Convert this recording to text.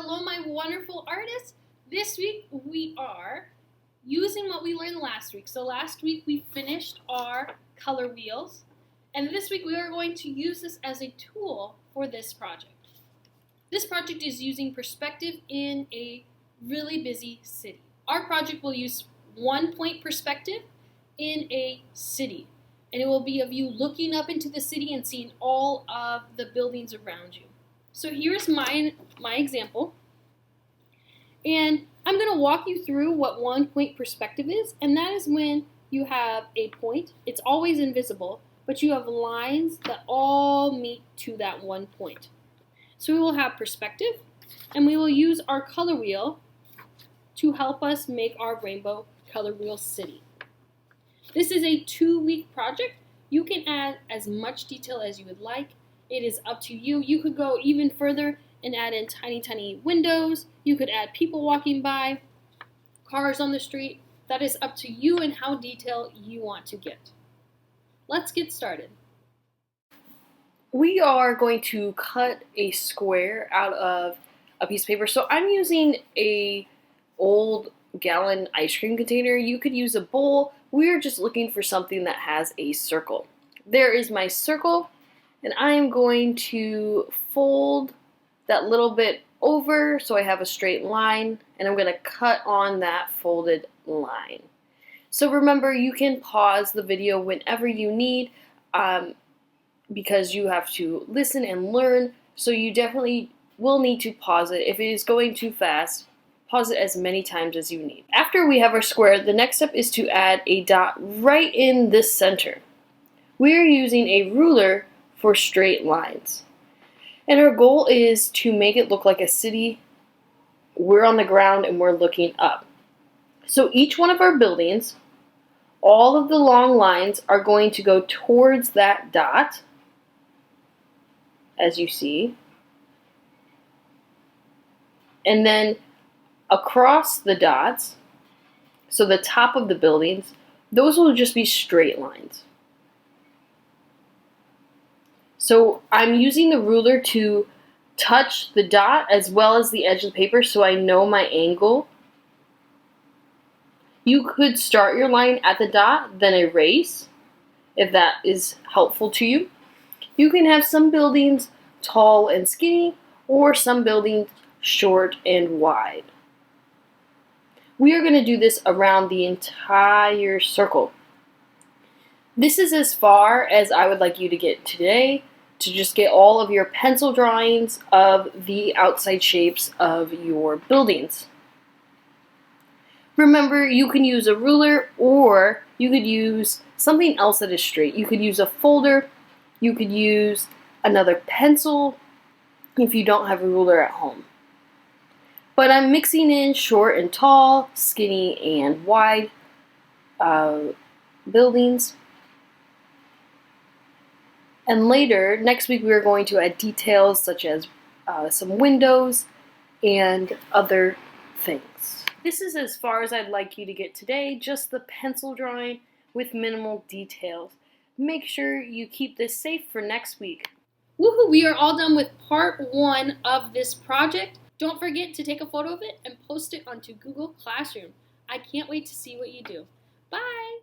Hello, my wonderful artists. This week we are using what we learned last week. So last week we finished our color wheels, and this week we are going to use this as a tool for this project. This project is using perspective in a really busy city. Our project will use 1-point perspective in a city, and it will be of you looking up into the city and seeing all of the buildings around you. So here's my example, and I'm going to walk you through what 1-point perspective is, and that is when you have a point. It's always invisible, but you have lines that all meet to that 1 point. So we will have perspective, and we will use our color wheel to help us make our rainbow color wheel city. This is a 2-week project. You can add as much detail as you would like. It is up to you. You could go even further and add in tiny windows. You could add people walking by, cars on the street. That is up to you and how detailed you want to get. Let's get started. We are going to cut a square out of a piece of paper. So I'm using a old gallon ice cream container. You could use a bowl. We're just looking for something that has a circle. There is my circle, and I'm going to fold that little bit over so I have a straight line, and I'm going to cut on that folded line. So remember, you can pause the video whenever you need because you have to listen and learn, so you definitely will need to pause it. If it is going too fast, pause it as many times as you need. After we have our square, the next step is to add a dot right in this center. We are using a ruler for straight lines. And our goal is to make it look like a city. We're on the ground and we're looking up. So each one of our buildings, all of the long lines are going to go towards that dot, as you see. And then across the dots, so the top of the buildings, those will just be straight lines. So I'm using the ruler to touch the dot as well as the edge of the paper so I know my angle. You could start your line at the dot, then erase, if that is helpful to you. You can have some buildings tall and skinny, or some buildings short and wide. We are going to do this around the entire circle. This is as far as I would like you to get today, to just get all of your pencil drawings of the outside shapes of your buildings. Remember, you can use a ruler, or you could use something else that is straight. You could use a folder, you could use another pencil if you don't have a ruler at home. But I'm mixing in short and tall, skinny and wide buildings. And later, next week, we are going to add details such as some windows and other things. This is as far as I'd like you to get today, just the pencil drawing with minimal details. Make sure you keep this safe for next week. Woohoo! We are all done with part 1 of this project. Don't forget to take a photo of it and post it onto Google Classroom. I can't wait to see what you do. Bye!